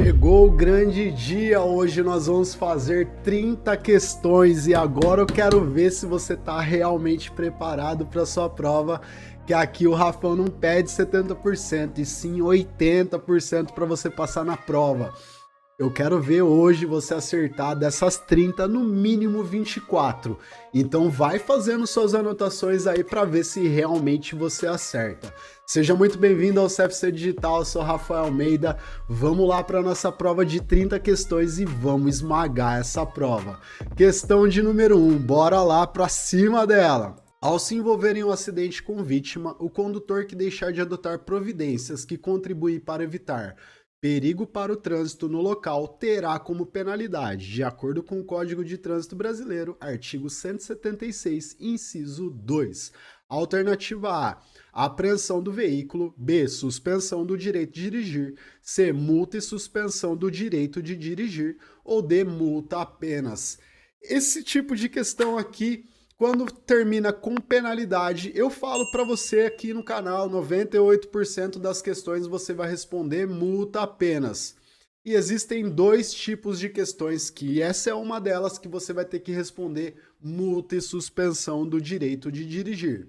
Chegou o grande dia, hoje nós vamos fazer 30 questões e agora eu quero ver se você está realmente preparado para sua prova, que aqui o Rafão não pede 70% e sim 80% para você passar na prova. Eu quero ver hoje você acertar dessas 30, no mínimo 24. Então vai fazendo suas anotações aí para ver se realmente você acerta. Seja muito bem-vindo ao CFC Digital, eu sou Rafael Almeida. Vamos lá para a nossa prova de 30 questões e vamos esmagar essa prova. Questão de número 1, bora lá para cima dela. Ao se envolver em um acidente com vítima, o condutor que deixar de adotar providências que contribuem para evitar perigo para o trânsito no local terá como penalidade, de acordo com o Código de Trânsito Brasileiro, artigo 176, inciso 2. Alternativa A, apreensão do veículo. B, suspensão do direito de dirigir. C, multa e suspensão do direito de dirigir. Ou D, multa apenas. Esse tipo de questão aqui, quando termina com penalidade, eu falo para você aqui no canal, 98% das questões você vai responder multa apenas. E existem dois tipos de questões que essa é uma delas que você vai ter que responder multa e suspensão do direito de dirigir.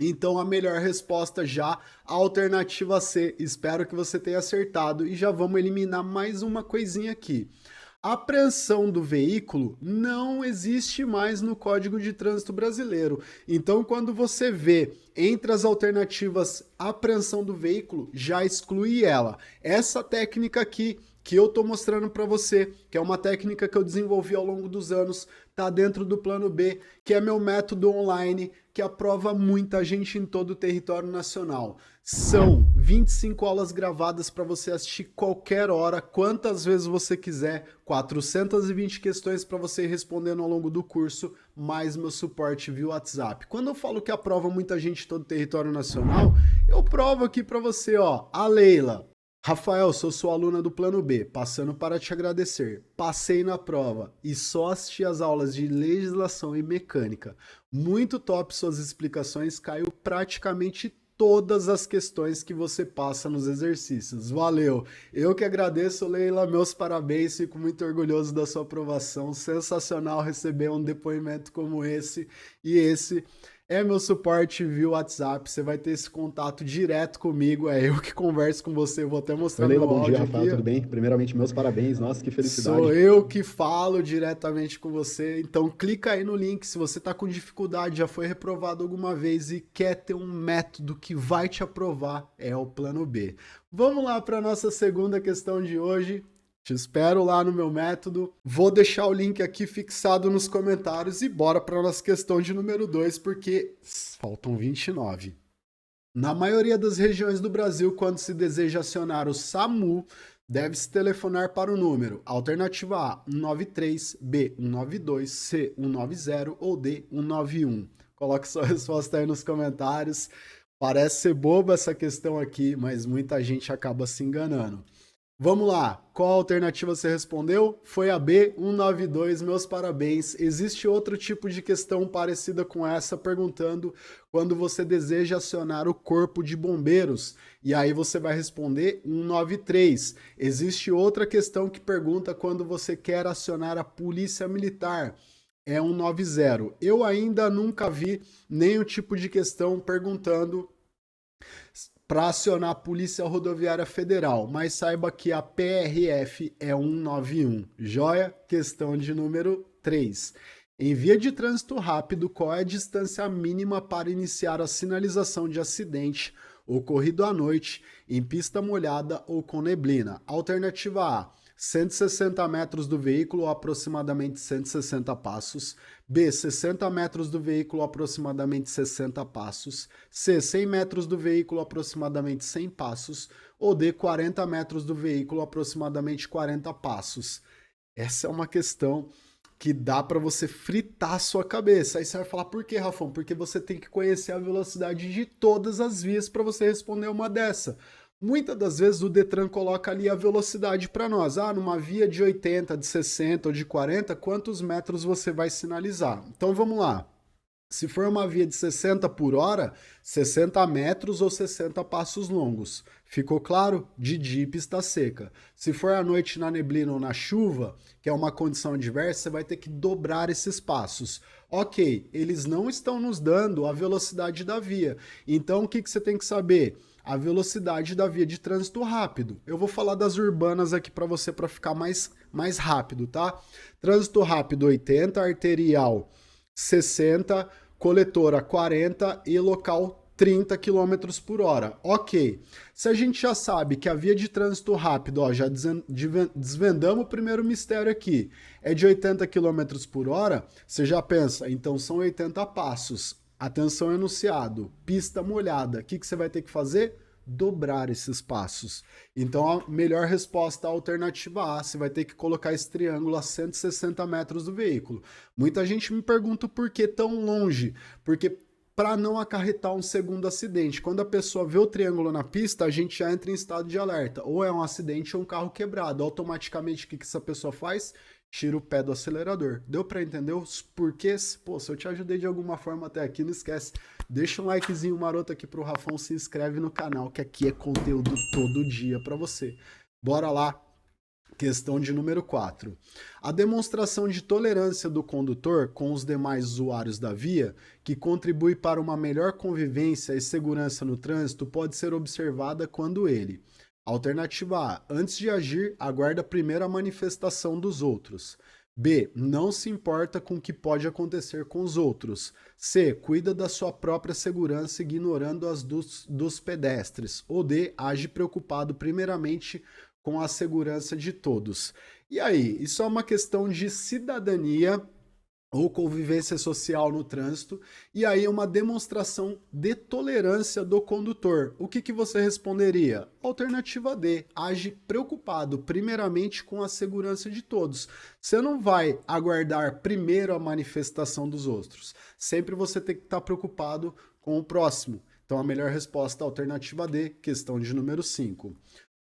Então a melhor resposta já, a alternativa C. Espero que você tenha acertado e já vamos eliminar mais uma coisinha aqui. A apreensão do veículo não existe mais no Código de Trânsito Brasileiro. Então, quando você vê entre as alternativas apreensão do veículo, já exclui ela. Essa técnica aqui que eu estou mostrando para você, que é uma técnica que eu desenvolvi ao longo dos anos, está dentro do Plano B, que é meu método online, que aprova muita gente em todo o território nacional. São 25 aulas gravadas para você assistir qualquer hora, quantas vezes você quiser, 420 questões para você ir respondendo ao longo do curso, mais meu suporte via WhatsApp. Quando eu falo que aprova muita gente em todo o território nacional, eu provo aqui para você, ó, a Leila. Rafael, sou sua aluna do Plano B, passando para te agradecer. Passei na prova e só assisti as aulas de legislação e mecânica. Muito top suas explicações, caiu praticamente todas as questões que você passa nos exercícios. Valeu! Eu que agradeço, Leila, meus parabéns, fico muito orgulhoso da sua aprovação. Sensacional receber um depoimento como esse, e esse é meu suporte via WhatsApp, você vai ter esse contato direto comigo, é eu que converso com você, vou até mostrar Leila, meu bom áudio dia, Rafael, aqui. tudo bem? Primeiramente, meus parabéns, nossa, que felicidade. Sou eu que falo diretamente com você, então clica aí no link, se você está com dificuldade, já foi reprovado alguma vez e quer ter um método que vai te aprovar, é o Plano B. Vamos lá para a nossa segunda questão de hoje. Te espero lá no meu método. Vou deixar o link aqui fixado nos comentários e bora para a nossa questão de número 2, porque faltam 29. Na maioria das regiões do Brasil, quando se deseja acionar o SAMU, deve-se telefonar para o número alternativa A, 193, B, 192, C, 190 ou D, 191. Coloque sua resposta aí nos comentários. Parece ser boba essa questão aqui, mas muita gente acaba se enganando. Vamos lá, qual alternativa você respondeu? Foi a B, 192, meus parabéns. Existe outro tipo de questão parecida com essa, perguntando quando você deseja acionar o corpo de bombeiros, e aí você vai responder 193. Existe outra questão que pergunta quando você quer acionar a polícia militar, é 190. Eu ainda nunca vi nenhum tipo de questão perguntando para acionar a Polícia Rodoviária Federal, mas saiba que a PRF é 191. Joia? Questão de número 3. Em via de trânsito rápido, qual é a distância mínima para iniciar a sinalização de acidente ocorrido à noite, em pista molhada ou com neblina? Alternativa A, 160 metros do veículo, aproximadamente 160 passos. B, 60 metros do veículo, aproximadamente 60 passos. C, 100 metros do veículo, aproximadamente 100 passos. Ou D, 40 metros do veículo, aproximadamente 40 passos. Essa é uma questão que dá para você fritar a sua cabeça. Aí você vai falar, por que, Rafão? Porque você tem que conhecer a velocidade de todas as vias para você responder uma dessa. Muitas das vezes o Detran coloca ali a velocidade para nós. Ah, numa via de 80, de 60 ou de 40, quantos metros você vai sinalizar? Então vamos lá. Se for uma via de 60 por hora, 60 metros ou 60 passos longos. Ficou claro? De dia e pista seca. Se for à noite na neblina ou na chuva, que é uma condição adversa, você vai ter que dobrar esses passos. Ok, eles não estão nos dando a velocidade da via. Então, o que você tem que saber? A velocidade da via de trânsito rápido. Eu vou falar das urbanas aqui para você para ficar mais rápido, tá? Trânsito rápido 80, arterial 60, coletora 40 e local 30 km por hora. Ok. Se a gente já sabe que a via de trânsito rápido, ó, já desvendamos o primeiro mistério aqui, é de 80 km por hora, você já pensa, então são 80 passos. Atenção enunciado, pista molhada. O que você vai ter que fazer? Dobrar esses passos. Então a melhor resposta, a alternativa A, você vai ter que colocar esse triângulo a 160 metros do veículo. Muita gente me pergunta por que tão longe, porque para não acarretar um segundo acidente. Quando a pessoa vê o triângulo na pista, a gente já entra em estado de alerta, ou é um acidente ou um carro quebrado. Automaticamente o que essa pessoa faz? Tira o pé do acelerador. Deu para entender os porquês? Pô, se eu te ajudei de alguma forma até aqui, não esquece. Deixa um likezinho maroto aqui pro Rafão, se inscreve no canal, que aqui é conteúdo todo dia para você. Bora lá. Questão de número 4. A demonstração de tolerância do condutor com os demais usuários da via, que contribui para uma melhor convivência e segurança no trânsito, pode ser observada quando ele: alternativa A. Antes de agir, aguarda primeiro a manifestação dos outros. B. Não se importa com o que pode acontecer com os outros. C. Cuida da sua própria segurança ignorando as dos pedestres. Ou D. Age preocupado primeiramente com a segurança de todos. E aí, isso é uma questão de cidadania ou convivência social no trânsito, e aí uma demonstração de tolerância do condutor. O que você responderia? Alternativa D, age preocupado primeiramente com a segurança de todos. Você não vai aguardar primeiro a manifestação dos outros. Sempre você tem que estar preocupado com o próximo. Então a melhor resposta é a alternativa D, questão de número 5.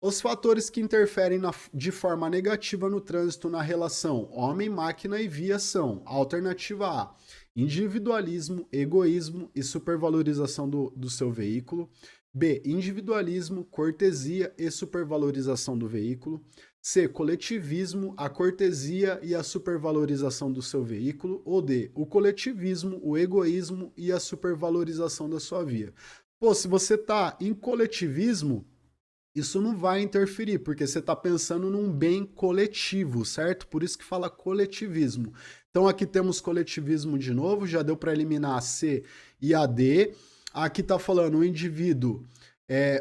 Os fatores que interferem de forma negativa no trânsito na relação homem, máquina e via são: alternativa A, individualismo, egoísmo e supervalorização do seu veículo. B, individualismo, cortesia e supervalorização do veículo. C, coletivismo, a cortesia e a supervalorização do seu veículo. Ou D, o coletivismo, o egoísmo e a supervalorização da sua via. Pô, se você tá em coletivismo, isso não vai interferir, porque você está pensando num bem coletivo, certo? Por isso que fala coletivismo. Então aqui temos coletivismo de novo, já deu para eliminar a C e a D. Aqui está falando o indivíduo,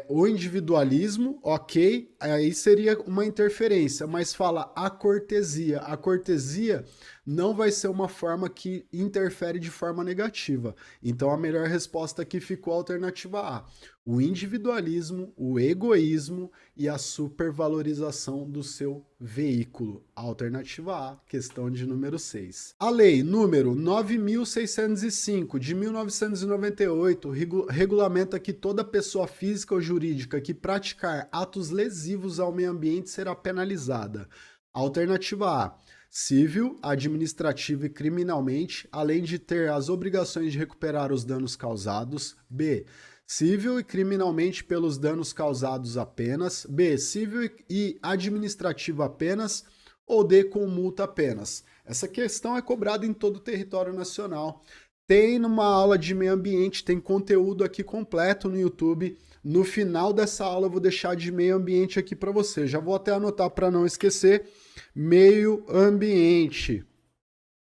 o individualismo, ok, aí seria uma interferência, mas fala a cortesia. A cortesia não vai ser uma forma que interfere de forma negativa. Então a melhor resposta aqui ficou a alternativa A. O individualismo, o egoísmo e a supervalorização do seu veículo. Alternativa A, questão de número 6. A lei número 9.605 de 1998 regulamenta que toda pessoa física ou jurídica que praticar atos lesivos ao meio ambiente será penalizada. Alternativa A, civil, administrativo e criminalmente, além de ter as obrigações de recuperar os danos causados. B, civil e criminalmente pelos danos causados apenas. B, civil e administrativo apenas. Ou D, com multa apenas. Essa questão é cobrada em todo o território nacional. Tem numa aula de meio ambiente, tem conteúdo aqui completo no YouTube. No final dessa aula eu vou deixar de meio ambiente aqui para você. Já vou até anotar para não esquecer. Meio ambiente.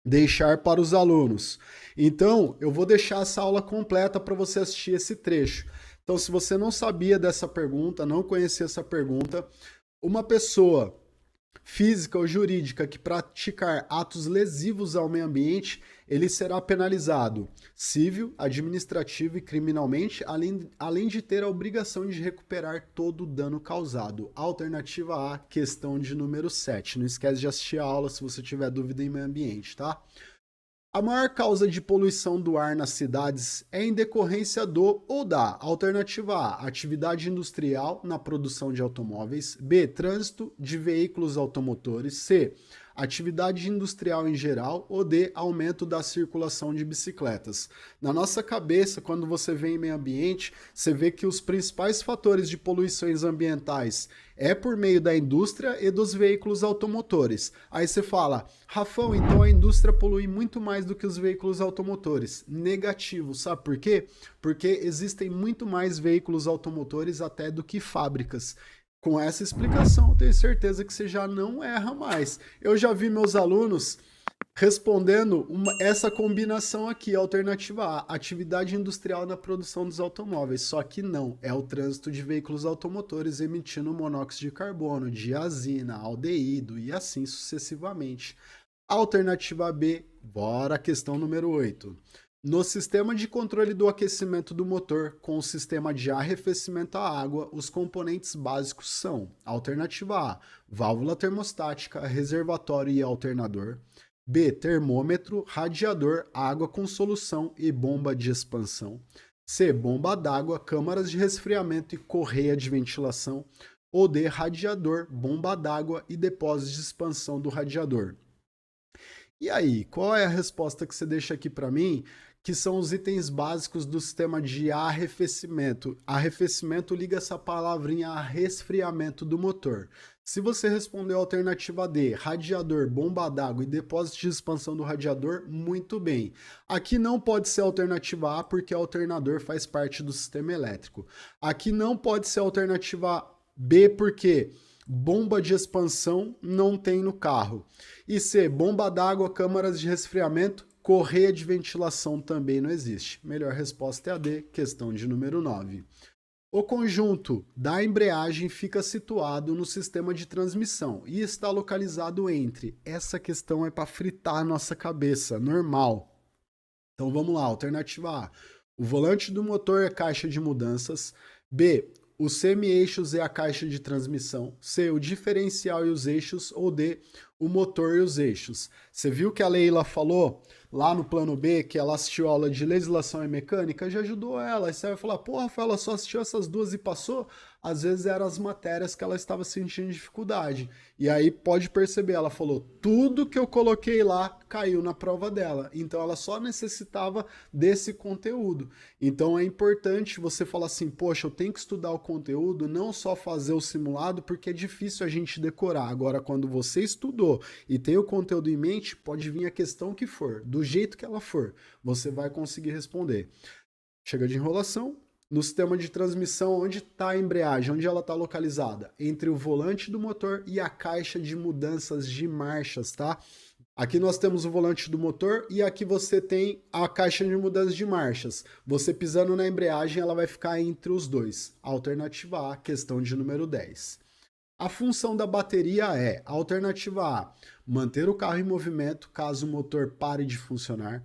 Deixar para os alunos. Então, eu vou deixar essa aula completa para você assistir esse trecho. Então, se você não sabia dessa pergunta, não conhecia essa pergunta, uma pessoa física ou jurídica que praticar atos lesivos ao meio ambiente, ele será penalizado civil, administrativo e criminalmente, além de ter a obrigação de recuperar todo o dano causado. Alternativa A, questão de número 7. Não esquece de assistir a aula se você tiver dúvida em meio ambiente, tá? A maior causa de poluição do ar nas cidades é em decorrência do ou da. Alternativa A, atividade industrial na produção de automóveis. B, trânsito de veículos automotores. C, atividade industrial em geral, ou D, aumento da circulação de bicicletas. Na nossa cabeça, quando você vê em meio ambiente, você vê que os principais fatores de poluições ambientais é por meio da indústria e dos veículos automotores. Aí você fala, Rafão, então a indústria polui muito mais do que os veículos automotores. Negativo, sabe por quê? Porque existem muito mais veículos automotores até do que fábricas. Com essa explicação, eu tenho certeza que você já não erra mais. Eu já vi meus alunos respondendo essa combinação aqui, alternativa A, atividade industrial na produção dos automóveis, só que não, é o trânsito de veículos automotores emitindo monóxido de carbono, diazina, aldeído e assim sucessivamente. Alternativa B, bora, questão número 8. No sistema de controle do aquecimento do motor com o sistema de arrefecimento à água, os componentes básicos são: alternativa A, válvula termostática, reservatório e alternador. B, termômetro, radiador, água com solução e bomba de expansão. C, bomba d'água, câmaras de resfriamento e correia de ventilação. Ou D, radiador, bomba d'água e depósito de expansão do radiador. E aí, qual é a resposta que você deixa aqui para mim? Que são os itens básicos do sistema de arrefecimento. Arrefecimento liga essa palavrinha a resfriamento do motor. Se você respondeu a alternativa D, radiador, bomba d'água e depósito de expansão do radiador, muito bem. Aqui não pode ser a alternativa A porque o alternador faz parte do sistema elétrico. Aqui não pode ser a alternativa B porque bomba de expansão não tem no carro. E C, bomba d'água, câmaras de resfriamento, correia de ventilação também não existe. Melhor resposta é a D, questão de número 9. O conjunto da embreagem fica situado no sistema de transmissão e está localizado entre. Essa questão é para fritar a nossa cabeça, normal. Então vamos lá, alternativa A. O volante do motor é a caixa de mudanças. B, os semi-eixos é a caixa de transmissão. C, o diferencial e os eixos. Ou D, o motor e os eixos. Você viu que a Leila falou lá no plano B que ela assistiu a aula de legislação e mecânica? Já ajudou ela. Aí você vai falar, pô, Rafael, ela só assistiu essas duas e passou? Às vezes eram as matérias que ela estava sentindo dificuldade. E aí pode perceber, ela falou, tudo que eu coloquei lá caiu na prova dela. Então ela só necessitava desse conteúdo. Então é importante você falar assim, poxa, eu tenho que estudar o conteúdo, não só fazer o simulado, porque é difícil a gente decorar. Agora, quando você estudou e tem o conteúdo em mente, pode vir a questão que for, do jeito que ela for, você vai conseguir responder. Chega de enrolação. No sistema de transmissão, onde está a embreagem? Onde ela está localizada? Entre o volante do motor e a caixa de mudanças de marchas, tá? Aqui nós temos o volante do motor e aqui você tem a caixa de mudanças de marchas. Você pisando na embreagem, ela vai ficar entre os dois. Alternativa A, questão de número 10. A função da bateria é, alternativa A, manter o carro em movimento caso o motor pare de funcionar.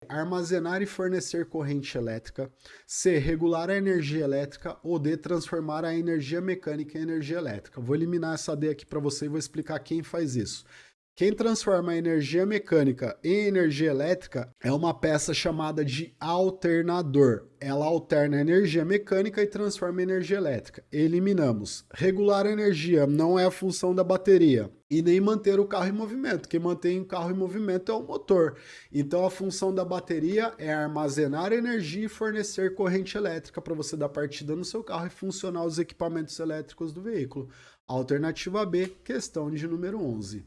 Armazenar e fornecer corrente elétrica. C, regular a energia elétrica. Ou D, transformar a energia mecânica em energia elétrica. Vou eliminar essa D aqui para você e vou explicar quem faz isso. Quem transforma a energia mecânica em energia elétrica é uma peça chamada de alternador. Ela alterna a energia mecânica e transforma em energia elétrica. Eliminamos. Regular a energia não é a função da bateria. E nem manter o carro em movimento. Quem mantém o carro em movimento é o motor. Então a função da bateria é armazenar energia e fornecer corrente elétrica para você dar partida no seu carro e funcionar os equipamentos elétricos do veículo. Alternativa B, questão de número 11.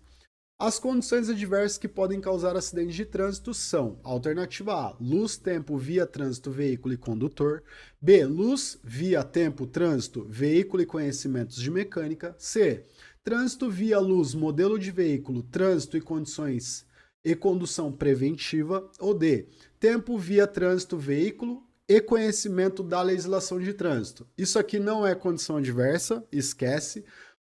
As condições adversas que podem causar acidentes de trânsito são: alternativa A, luz, tempo, via, trânsito, veículo e condutor. B, luz, via, tempo, trânsito, veículo e conhecimentos de mecânica. C, trânsito, via, luz, modelo de veículo, trânsito e condições e condução preventiva. Ou D, tempo, via, trânsito, veículo e conhecimento da legislação de trânsito. Isso aqui não é condição adversa, esquece.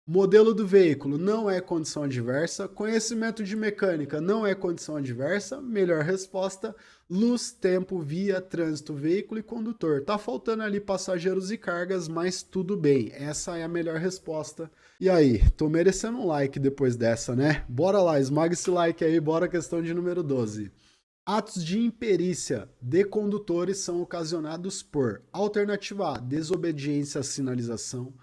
Modelo do veículo não é condição adversa. Conhecimento de mecânica não é condição adversa. Melhor resposta: luz, tempo, via, trânsito, veículo e condutor. Tá faltando ali passageiros e cargas, mas tudo bem. Essa é a melhor resposta. E aí, tô merecendo um like depois dessa, né? Bora lá, esmaga esse like aí, bora questão de número 12. Atos de imperícia de condutores são ocasionados por: alternativa A, desobediência à sinalização.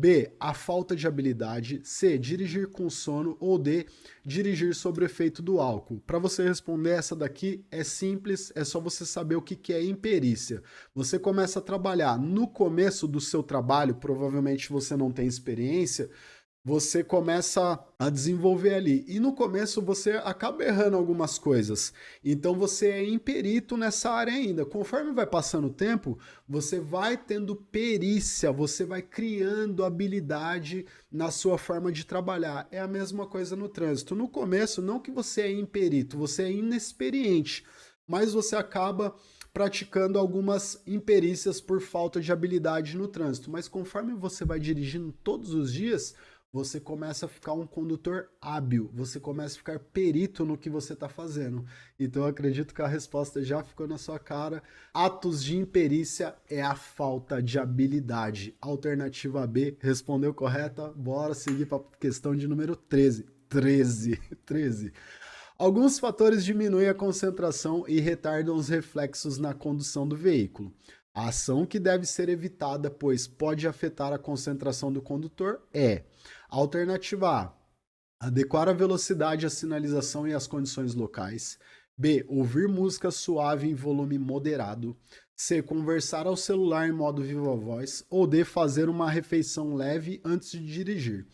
B, a falta de habilidade. C, dirigir com sono. Ou D, dirigir sob o efeito do álcool. Para você responder essa daqui é simples, é só você saber o que é imperícia. Você começa a trabalhar. No começo do seu trabalho, provavelmente você não tem experiência, você começa a desenvolver ali. E no começo você acaba errando algumas coisas. Então você é imperito nessa área ainda. Conforme vai passando o tempo, você vai tendo perícia, você vai criando habilidade na sua forma de trabalhar. É a mesma coisa no trânsito. No começo, não que você é imperito, você é inexperiente, mas você acaba praticando algumas imperícias por falta de habilidade no trânsito. Mas conforme você vai dirigindo todos os dias, você começa a ficar um condutor hábil, você começa a ficar perito no que você está fazendo. Então eu acredito que a resposta já ficou na sua cara. Atos de imperícia é a falta de habilidade. Alternativa B, respondeu correta. Bora seguir para a questão de número 13. 13. Alguns fatores diminuem a concentração e retardam os reflexos na condução do veículo. A ação que deve ser evitada, pois pode afetar a concentração do condutor, é: alternativa A, adequar a velocidade à sinalização e às condições locais. B, ouvir música suave em volume moderado. C, conversar ao celular em modo viva voz. Ou D, fazer uma refeição leve antes de dirigir.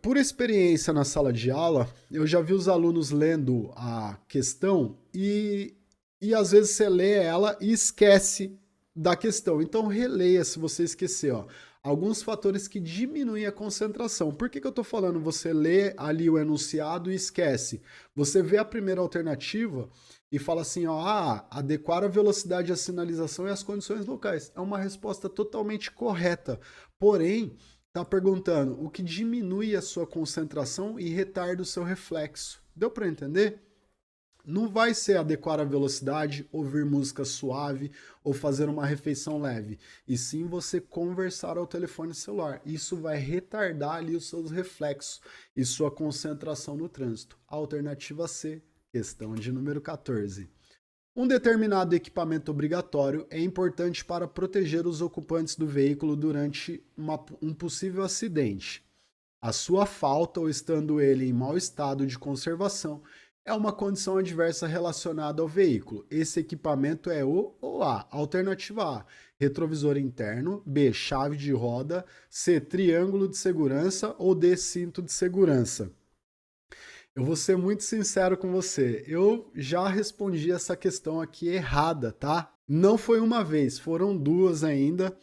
Por experiência na sala de aula, eu já vi os alunos lendo a questão e às vezes você lê ela e esquece da questão. Então releia se você esquecer. Alguns fatores que diminuem a concentração. Por que eu estou falando? Você lê ali o enunciado e esquece. Você vê a primeira alternativa e fala assim, adequar a velocidade à sinalização e às condições locais. É uma resposta totalmente correta. Porém, está perguntando o que diminui a sua concentração e retarda o seu reflexo. Deu para entender? Não vai ser adequar a velocidade, ouvir música suave ou fazer uma refeição leve, e sim você conversar ao telefone celular. Isso vai retardar ali os seus reflexos e sua concentração no trânsito. Alternativa C, questão de número 14. Um determinado equipamento obrigatório é importante para proteger os ocupantes do veículo durante um possível acidente. A sua falta ou estando ele em mau estado de conservação é uma condição adversa relacionada ao veículo. Esse equipamento é o ou A. Alternativa A, retrovisor interno. B, chave de roda. C, triângulo de segurança. Ou D, cinto de segurança. Eu vou ser muito sincero com você. Eu já respondi essa questão aqui errada, tá? Não foi uma vez, foram duas ainda,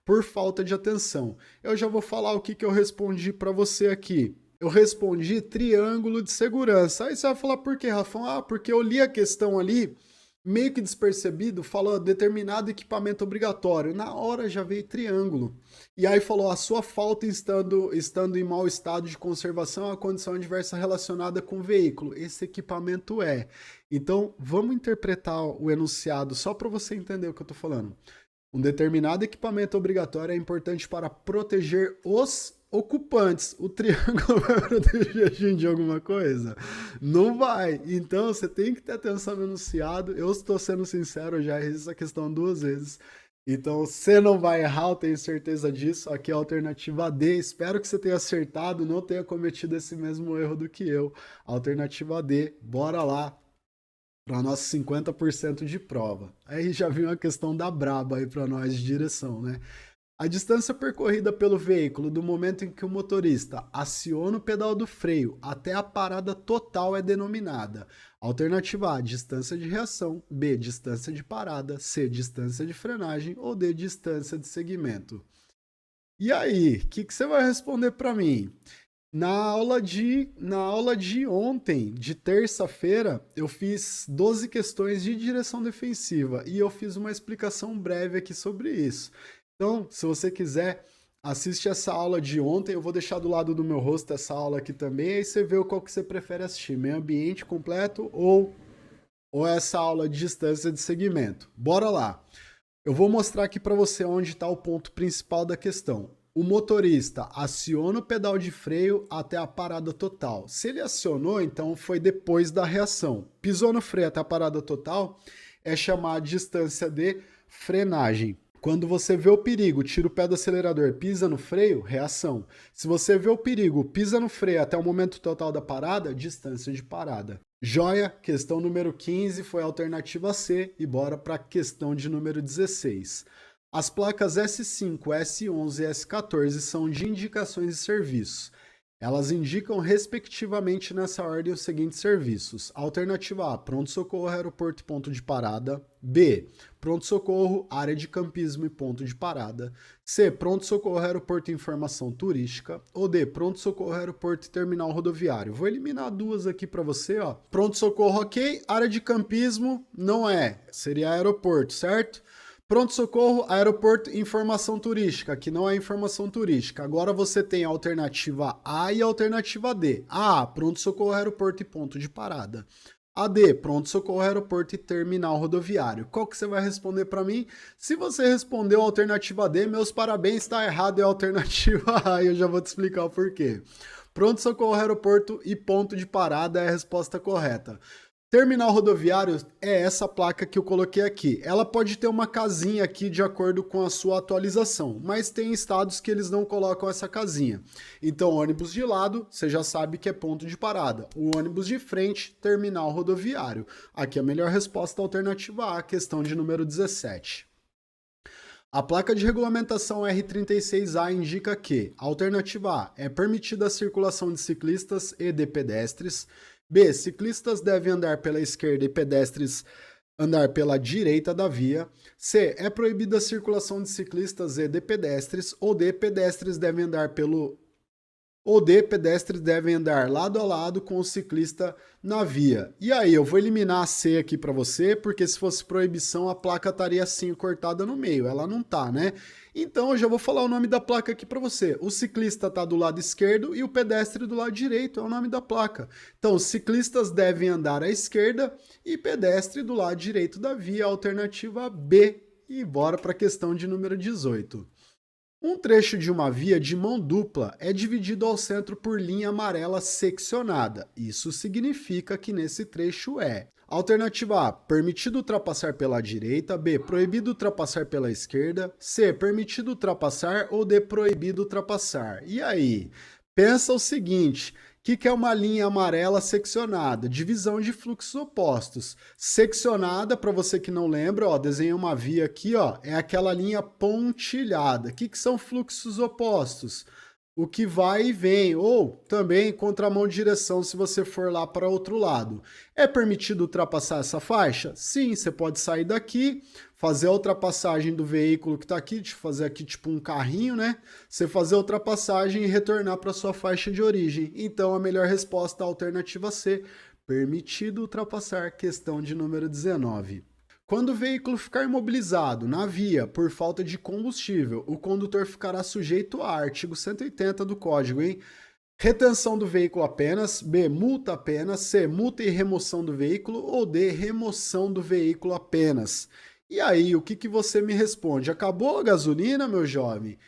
por falta de atenção. Eu já vou falar o que eu respondi para você aqui. Eu respondi triângulo de segurança. Aí você vai falar por quê, Rafão? Porque eu li a questão ali, meio que despercebido, falou determinado equipamento obrigatório. Na hora já veio triângulo. E aí falou, a sua falta estando em mau estado de conservação é uma condição adversa relacionada com o veículo. Esse equipamento é. Então, vamos interpretar o enunciado só para você entender o que eu estou falando. Um determinado equipamento obrigatório é importante para proteger os ocupantes. O triângulo vai proteger a gente de alguma coisa? Não vai. Então, você tem que ter atenção no enunciado. Eu estou sendo sincero, eu já errei essa questão 2 vezes. Então, você não vai errar, eu tenho certeza disso. Aqui é a alternativa D. Espero que você tenha acertado, não tenha cometido esse mesmo erro do que eu. Alternativa D. Bora lá para nós 50% de prova. Aí já viu uma questão da braba aí para nós de direção, né? A distância percorrida pelo veículo do momento em que o motorista aciona o pedal do freio até a parada total é denominada. Alternativa A, distância de reação. B, distância de parada. C, distância de frenagem. Ou D, distância de segmento. E aí, o que você vai responder para mim? Na aula de ontem, de terça-feira, eu fiz 12 questões de direção defensiva e eu fiz uma explicação breve aqui sobre isso. Então, se você quiser, assiste essa aula de ontem, eu vou deixar do lado do meu rosto essa aula aqui também, aí você vê qual que você prefere assistir, meio ambiente completo ou essa aula de distância de segmento. Bora lá! Eu vou mostrar aqui para você onde está o ponto principal da questão. O motorista aciona o pedal de freio até a parada total. Se ele acionou, então foi depois da reação. Pisou no freio até a parada total, é chamada distância de frenagem. Quando você vê o perigo, tira o pé do acelerador, pisa no freio, reação. Se você vê o perigo, pisa no freio até o momento total da parada, distância de parada. Joia, questão número 15 foi a alternativa C e bora para a questão de número 16. As placas S5, S11 e S14 são de indicações de serviços. Elas indicam, respectivamente, nessa ordem, os seguintes serviços. Alternativa A, pronto-socorro, aeroporto e ponto de parada. B, pronto-socorro, área de campismo e ponto de parada. C, pronto-socorro, aeroporto e informação turística. Ou D, pronto-socorro, aeroporto e terminal rodoviário. Vou eliminar duas aqui para você, ó. Pronto-socorro, ok. Área de campismo, não é. Seria aeroporto, certo? Pronto-socorro, aeroporto e informação turística, que não é informação turística. Agora você tem a alternativa A e a alternativa D. A, pronto-socorro, aeroporto e ponto de parada. A D, pronto-socorro, aeroporto e terminal rodoviário. Qual que você vai responder para mim? Se você respondeu a alternativa D, meus parabéns, está errado, é a alternativa A e eu já vou te explicar o porquê. Pronto-socorro, aeroporto e ponto de parada é a resposta correta. Terminal rodoviário é essa placa que eu coloquei aqui. Ela pode ter uma casinha aqui de acordo com a sua atualização, mas tem estados que eles não colocam essa casinha. Então, ônibus de lado, você já sabe que é ponto de parada. O ônibus de frente, terminal rodoviário. Aqui a melhor resposta, alternativa A, questão de número 17. A placa de regulamentação R36A indica que, alternativa A, é permitida a circulação de ciclistas e de pedestres. B, ciclistas devem andar pela esquerda e pedestres andar pela direita da via. C, é proibida a circulação de ciclistas e de pedestres. Ou D, pedestres devem andar lado a lado com o ciclista na via. E aí, eu vou eliminar a C aqui para você, porque se fosse proibição, a placa estaria assim cortada no meio. Ela não tá, né? Então, eu já vou falar o nome da placa aqui para você. O ciclista está do lado esquerdo e o pedestre do lado direito, é o nome da placa. Então, os ciclistas devem andar à esquerda e pedestre do lado direito da via, alternativa B. E bora para a questão de número 18. Um trecho de uma via de mão dupla é dividido ao centro por linha amarela seccionada. Isso significa que nesse trecho é: alternativa A, permitido ultrapassar pela direita. B, proibido ultrapassar pela esquerda. C, permitido ultrapassar. Ou D, proibido ultrapassar. E aí? Pensa o seguinte: o que é uma linha amarela seccionada? Divisão de fluxos opostos. Seccionada, para você que não lembra, ó, desenhei uma via aqui, ó, é aquela linha pontilhada. O que são fluxos opostos? O que vai e vem, ou também contramão de direção se você for lá para outro lado. É permitido ultrapassar essa faixa? Sim, você pode sair daqui, fazer a ultrapassagem do veículo que está aqui, deixa eu fazer aqui tipo um carrinho, né? Você fazer a ultrapassagem e retornar para sua faixa de origem. Então a melhor resposta é a alternativa C, permitido ultrapassar, questão de número 19. Quando o veículo ficar imobilizado na via por falta de combustível, o condutor ficará sujeito a artigo 180 do Código, hein? Retenção do veículo apenas. B, multa apenas. C, multa e remoção do veículo. Ou D, remoção do veículo apenas. E aí, o que você me responde? Acabou a gasolina, meu jovem?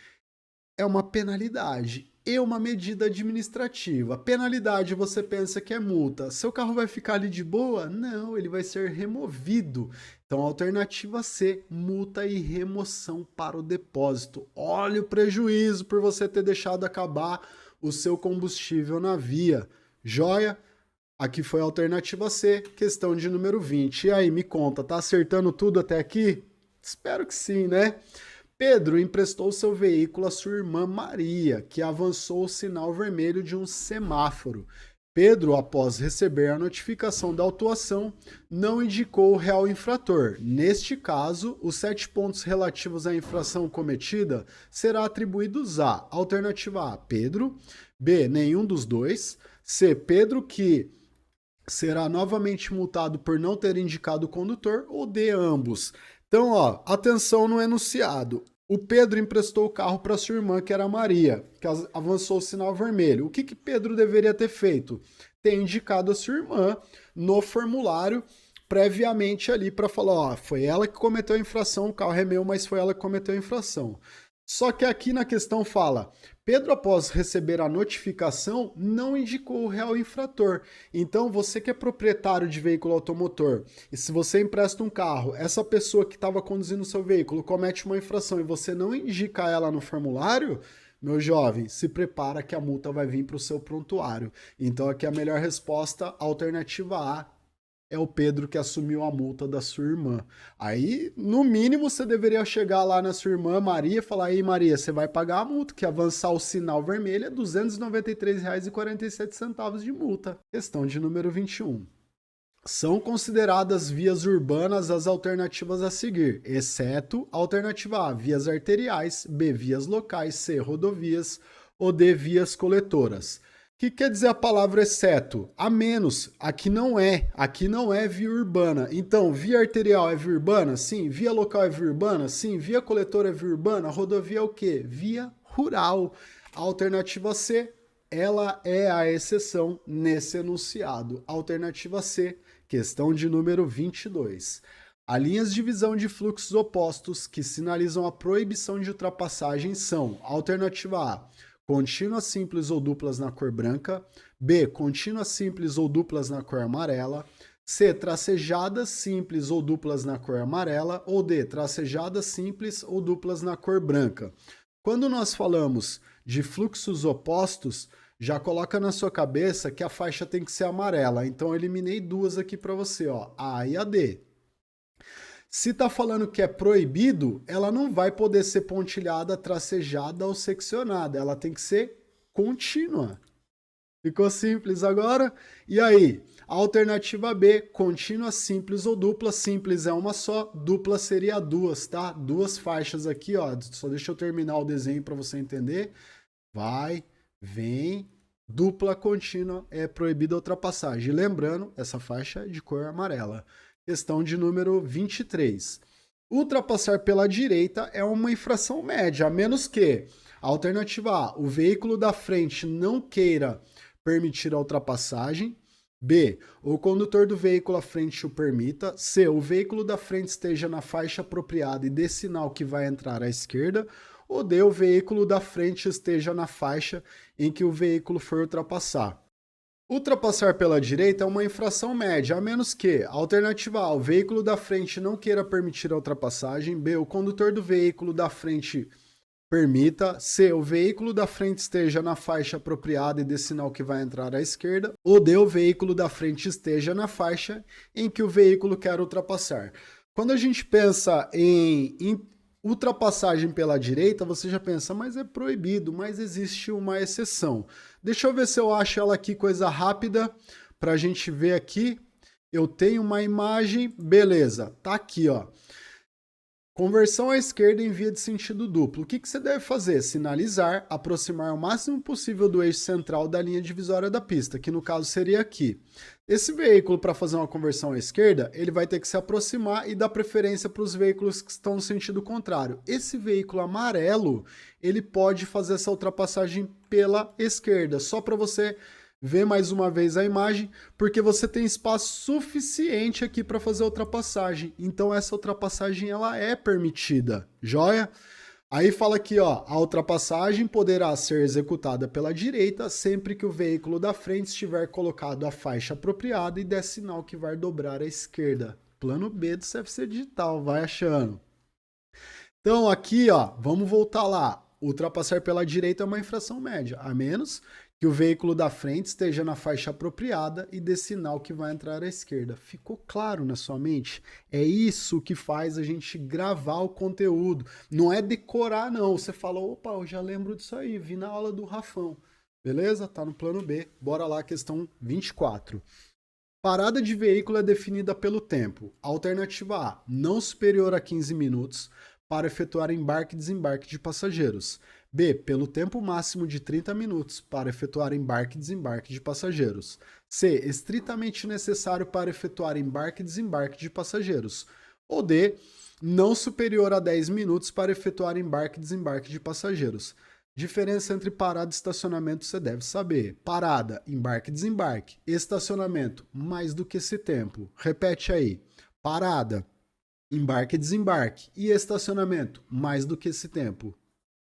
É uma penalidade e uma medida administrativa. Penalidade, você pensa que é multa. Seu carro vai ficar ali de boa? Não, ele vai ser removido. Então, alternativa C, multa e remoção para o depósito. Olha o prejuízo por você ter deixado acabar o seu combustível na via. Joia? Aqui foi a alternativa C, questão de número 20. E aí, me conta, tá acertando tudo até aqui? Espero que sim, né? Pedro emprestou seu veículo à sua irmã Maria, que avançou o sinal vermelho de um semáforo. Pedro, após receber a notificação da autuação, não indicou o real infrator. Neste caso, os 7 pontos relativos à infração cometida será atribuídos a: alternativa A, Pedro. B, nenhum dos dois. C, Pedro, que será novamente multado por não ter indicado o condutor. Ou D, ambos. Então, ó, atenção no enunciado. O Pedro emprestou o carro para sua irmã, que era a Maria, que avançou o sinal vermelho. O que Pedro deveria ter feito? Ter indicado a sua irmã no formulário previamente ali para falar, ó, foi ela que cometeu a infração, o carro é meu, mas foi ela que cometeu a infração. Só que aqui na questão fala, Pedro, após receber a notificação, não indicou o real infrator. Então, você que é proprietário de veículo automotor, e se você empresta um carro, essa pessoa que estava conduzindo o seu veículo comete uma infração e você não indica ela no formulário, meu jovem, se prepara que a multa vai vir para o seu prontuário. Então, aqui a melhor resposta, alternativa A, é o Pedro que assumiu a multa da sua irmã. Aí, no mínimo, você deveria chegar lá na sua irmã Maria e falar, ei Maria, você vai pagar a multa, que avançar o sinal vermelho é R$ 293,47 de multa. Questão de número 21. São consideradas vias urbanas as alternativas a seguir, exceto alternativa A, vias arteriais, B, vias locais, C, rodovias ou D, vias coletoras. O que quer dizer a palavra exceto? A menos. Aqui não é via urbana. Então, via arterial é via urbana? Sim. Via local é via urbana? Sim. Via coletora é via urbana? Rodovia é o quê? Via rural. A alternativa C, ela é a exceção nesse enunciado. Alternativa C, questão de número 22. As linhas de visão de fluxos opostos que sinalizam a proibição de ultrapassagem são: alternativa A, contínuas simples ou duplas na cor branca, B, contínuas simples ou duplas na cor amarela, C, tracejadas simples ou duplas na cor amarela, ou D, tracejadas simples ou duplas na cor branca. Quando nós falamos de fluxos opostos, já coloca na sua cabeça que a faixa tem que ser amarela. Então eu eliminei duas aqui para você, ó, A e a D. Se tá falando que é proibido, ela não vai poder ser pontilhada, tracejada ou seccionada. Ela tem que ser contínua. Ficou simples agora? E aí? Alternativa B, contínua, simples ou dupla. Simples é uma só, dupla seria duas, tá? Duas faixas aqui, ó. Só deixa eu terminar o desenho para você entender. Vai, vem, dupla, contínua, é proibida a ultrapassagem. Lembrando, essa faixa é de cor amarela. Questão de número 23. Ultrapassar pela direita é uma infração média, a menos que, alternativa A, o veículo da frente não queira permitir a ultrapassagem, B, o condutor do veículo à frente o permita, C, o veículo da frente esteja na faixa apropriada e dê sinal que vai entrar à esquerda, ou D, o veículo da frente esteja na faixa em que o veículo for ultrapassar. Ultrapassar pela direita é uma infração média, a menos que, alternativa A, o veículo da frente não queira permitir a ultrapassagem, B, o condutor do veículo da frente permita, C, o veículo da frente esteja na faixa apropriada e dê sinal que vai entrar à esquerda, ou D, o veículo da frente esteja na faixa em que o veículo quer ultrapassar. Quando a gente pensa em ultrapassagem pela direita, você já pensa, mas é proibido, mas existe uma exceção. Deixa eu ver se eu acho ela aqui, coisa rápida, para a gente ver aqui. Eu tenho uma imagem, beleza, tá aqui, ó. Conversão à esquerda em via de sentido duplo. O que você deve fazer? Sinalizar, aproximar o máximo possível do eixo central da linha divisória da pista, que no caso seria aqui. Esse veículo, para fazer uma conversão à esquerda, ele vai ter que se aproximar e dar preferência para os veículos que estão no sentido contrário. Esse veículo amarelo, ele pode fazer essa ultrapassagem pela esquerda, só para você ver mais uma vez a imagem, porque você tem espaço suficiente aqui para fazer a ultrapassagem. Então essa ultrapassagem ela é permitida, joia? Aí fala aqui, ó, a ultrapassagem poderá ser executada pela direita sempre que o veículo da frente estiver colocado a faixa apropriada e der sinal que vai dobrar à esquerda. Plano B do CFC Digital, vai achando. Então aqui, ó, vamos voltar lá. Ultrapassar pela direita é uma infração média, a menos que o veículo da frente esteja na faixa apropriada e dê sinal que vai entrar à esquerda. Ficou claro na sua mente? É isso que faz a gente gravar o conteúdo. Não é decorar, não. Você fala, opa, eu já lembro disso aí, vi na aula do Rafão. Beleza? Tá no plano B. Bora lá, questão 24. Parada de veículo é definida pelo tempo. Alternativa A, não superior a 15 minutos, para efetuar embarque e desembarque de passageiros. B, pelo tempo máximo de 30 minutos para efetuar embarque e desembarque de passageiros. C, estritamente necessário para efetuar embarque e desembarque de passageiros. Ou D, não superior a 10 minutos para efetuar embarque e desembarque de passageiros. Diferença entre parada e estacionamento você deve saber. Parada, embarque e desembarque. Estacionamento, mais do que esse tempo. Repete aí. Parada, embarque e desembarque. E estacionamento, mais do que esse tempo.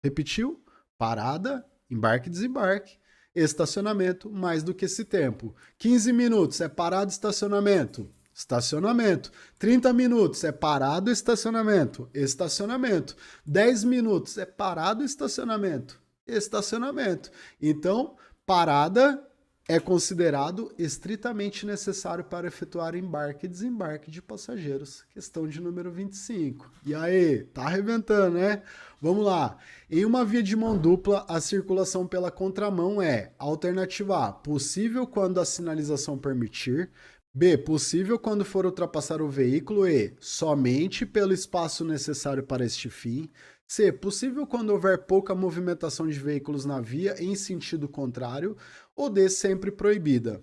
Repetiu? Parada, embarque e desembarque. Estacionamento, mais do que esse tempo. 15 minutos é parado, estacionamento. Estacionamento. 30 minutos é parado, estacionamento. Estacionamento. 10 minutos é parado, estacionamento. Estacionamento. Então, parada é considerado estritamente necessário para efetuar embarque e desembarque de passageiros. Questão de número 25. E aí, tá arrebentando, né? Vamos lá. Em uma via de mão dupla, a circulação pela contramão é: alternativa A, possível quando a sinalização permitir. B, possível quando for ultrapassar o veículo. E, somente pelo espaço necessário para este fim. C, possível quando houver pouca movimentação de veículos na via em sentido contrário. Ou D, sempre proibida.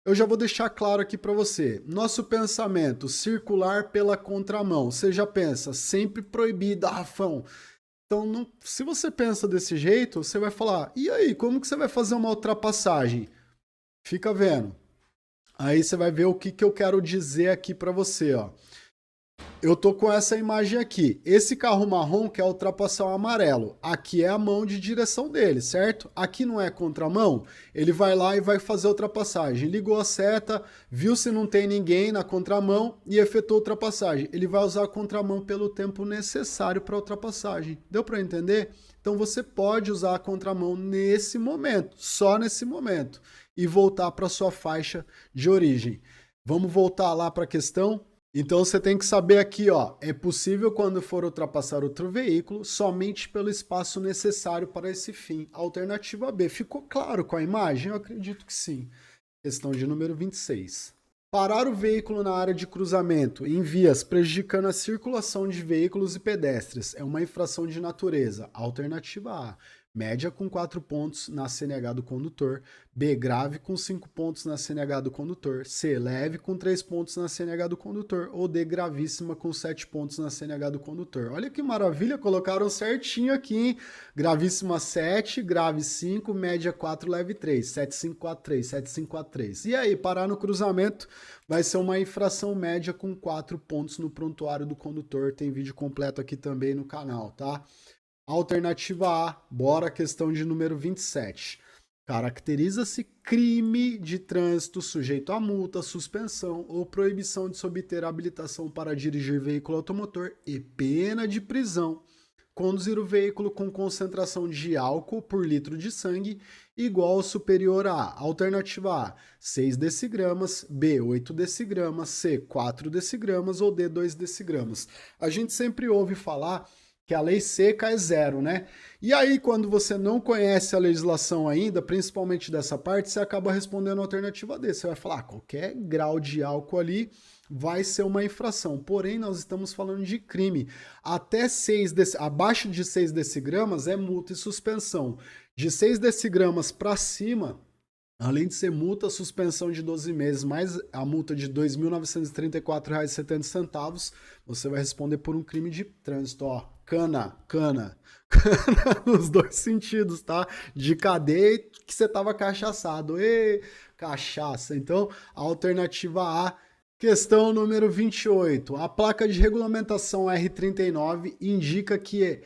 Eu já vou deixar claro aqui para você. Nosso pensamento, circular pela contramão. Você já pensa, sempre proibida, Rafão. Então, se você pensa desse jeito, você vai falar, e aí, como que você vai fazer uma ultrapassagem? Fica vendo. Aí você vai ver o que eu quero dizer aqui para você, ó. Eu tô com essa imagem aqui. Esse carro marrom quer ultrapassar o amarelo. Aqui é a mão de direção dele, certo? Aqui não é contramão. Ele vai lá e vai fazer a ultrapassagem. Ligou a seta, viu se não tem ninguém na contramão e efetuou a ultrapassagem. Ele vai usar a contramão pelo tempo necessário para a ultrapassagem. Deu para entender? Então você pode usar a contramão nesse momento, só nesse momento, e voltar para sua faixa de origem. Vamos voltar lá para a questão? Então você tem que saber aqui, ó, é possível quando for ultrapassar outro veículo somente pelo espaço necessário para esse fim. Alternativa B. Ficou claro com a imagem? Eu acredito que sim. Questão de número 26. Parar o veículo na área de cruzamento em vias prejudicando a circulação de veículos e pedestres é uma infração de natureza. Alternativa A. Média com 4 pontos na CNH do condutor. B, grave com 5 pontos na CNH do condutor. C, leve com 3 pontos na CNH do condutor. Ou D, gravíssima com 7 pontos na CNH do condutor. Olha que maravilha, colocaram certinho aqui, hein? Gravíssima 7, grave 5, média 4, leve 3. 7543, 7543. E aí, parar no cruzamento vai ser uma infração média com 4 pontos no prontuário do condutor. Tem vídeo completo aqui também no canal, tá? Alternativa A, bora, questão de número 27. Caracteriza-se crime de trânsito sujeito a multa, suspensão ou proibição de se obter habilitação para dirigir veículo automotor e pena de prisão. Conduzir o veículo com concentração de álcool por litro de sangue igual ou superior a: alternativa A, 6 decigramas, B, 8 decigramas, C, 4 decigramas ou D, 2 decigramas. A gente sempre ouve falar que a lei seca é 0, né? E aí, quando você não conhece a legislação ainda, principalmente dessa parte, você acaba respondendo a alternativa D. Você vai falar, qualquer grau de álcool ali vai ser uma infração. Porém, nós estamos falando de crime. Abaixo de 6 decigramas é multa e suspensão. De 6 decigramas para cima, além de ser multa, suspensão de 12 meses, mais a multa de R$ 2.934,70, você vai responder por um crime de trânsito, ó. Cana nos dois sentidos, tá? De cadeia que você tava cachaçado. Ê, cachaça. Então, a alternativa A, questão número 28. A placa de regulamentação R39 indica que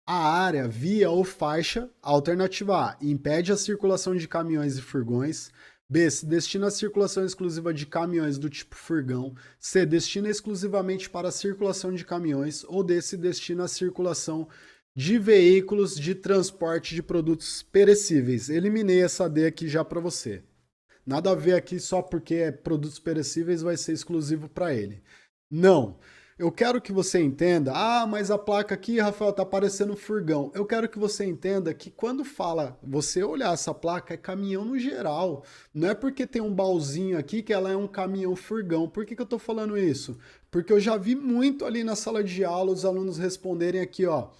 a área, via ou faixa, alternativa A, impede a circulação de caminhões e furgões. B, se destina a circulação exclusiva de caminhões do tipo furgão. C, destina exclusivamente para a circulação de caminhões. Ou D, se destina à circulação de veículos de transporte de produtos perecíveis. Eliminei essa D aqui já para você. Nada a ver aqui só porque é produtos perecíveis vai ser exclusivo para ele. Não. Eu quero que você entenda, mas a placa aqui, Rafael, tá parecendo furgão. Eu quero que você entenda que quando fala, você olhar essa placa, é caminhão no geral. Não é porque tem um baúzinho aqui que ela é um caminhão furgão. Por que eu tô falando isso? Porque eu já vi muito ali na sala de aula os alunos responderem aqui, ó.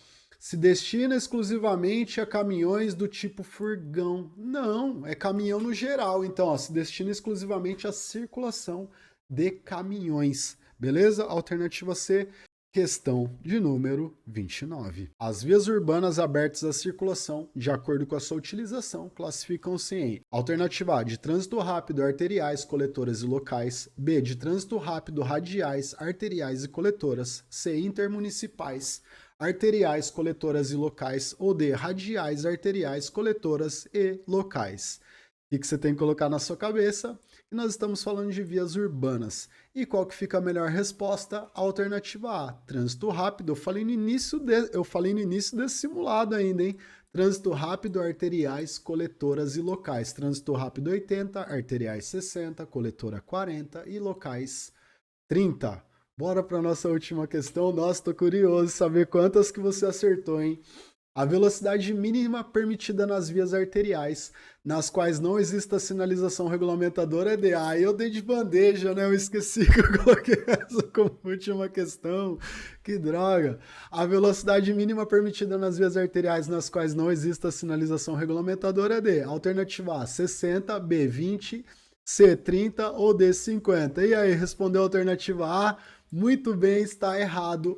Se destina exclusivamente a caminhões do tipo furgão. Não, é caminhão no geral. Então, ó, se destina exclusivamente à circulação de caminhões. Beleza? Alternativa C, questão de número 29. As vias urbanas abertas à circulação, de acordo com a sua utilização, classificam-se em: alternativa A, de trânsito rápido, arteriais, coletoras e locais. B, de trânsito rápido, radiais, arteriais e coletoras. C, intermunicipais. arteriais, coletoras e locais, ou D, radiais, arteriais, coletoras e locais. O que você tem que colocar na sua cabeça? E nós estamos falando de vias urbanas. E qual que fica a melhor resposta? Alternativa A, trânsito rápido. Eu falei no início desse simulado ainda, hein? Trânsito rápido, arteriais, coletoras e locais. Trânsito rápido 80, arteriais 60, coletora 40 e locais 30. Bora para nossa última questão. Nossa, tô curioso de saber quantas que você acertou, hein? A velocidade mínima permitida nas vias arteriais, nas quais não exista sinalização regulamentadora, é D. Ah, eu dei de bandeja, né? Eu esqueci que eu coloquei essa como última questão. Que droga! A velocidade mínima permitida nas vias arteriais, nas quais não exista sinalização regulamentadora, é D. Alternativa A, 60, B, 20, C, 30 ou D, 50. E aí, respondeu a alternativa A? Muito bem, está errado.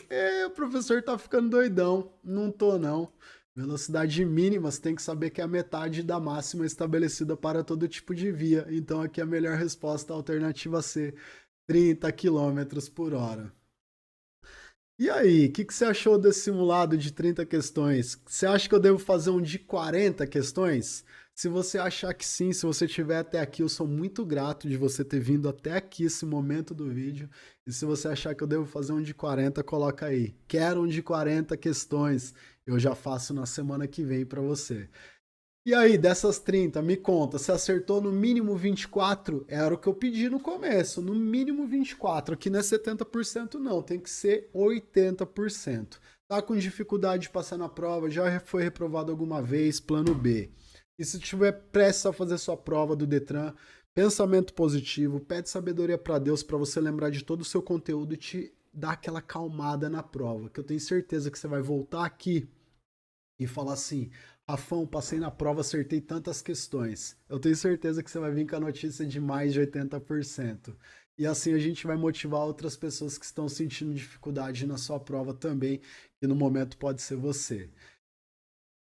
O professor tá ficando doidão. Não tô, não. Velocidade mínima, você tem que saber que é a metade da máxima estabelecida para todo tipo de via. Então aqui a melhor resposta, a alternativa C, 30 km por hora. E aí, o que você achou desse simulado de 30 questões? Você acha que eu devo fazer um de 40 questões? Se você achar que sim, se você estiver até aqui, eu sou muito grato de você ter vindo até aqui, esse momento do vídeo. E se você achar que eu devo fazer um de 40, coloca aí. Quero um de 40 questões. Eu já faço na semana que vem para você. E aí, dessas 30, me conta, você acertou no mínimo 24? Era o que eu pedi no começo, no mínimo 24. Aqui não é 70% não, tem que ser 80%. Tá com dificuldade de passar na prova, já foi reprovado alguma vez, plano B. E se tiver prestes a fazer sua prova do Detran, pensamento positivo, pede sabedoria para Deus para você lembrar de todo o seu conteúdo e te dar aquela calmada na prova, que eu tenho certeza que você vai voltar aqui e falar assim: Rafão, passei na prova, acertei tantas questões. Eu tenho certeza que você vai vir com a notícia de mais de 80%. E assim a gente vai motivar outras pessoas que estão sentindo dificuldade na sua prova também, e no momento pode ser você.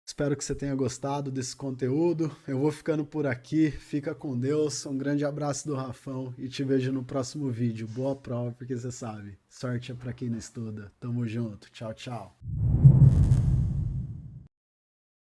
Espero que você tenha gostado desse conteúdo. Eu vou ficando por aqui. Fica com Deus. Um grande abraço do Rafão e te vejo no próximo vídeo. Boa prova, porque você sabe, sorte é para quem não estuda. Tamo junto. Tchau, tchau.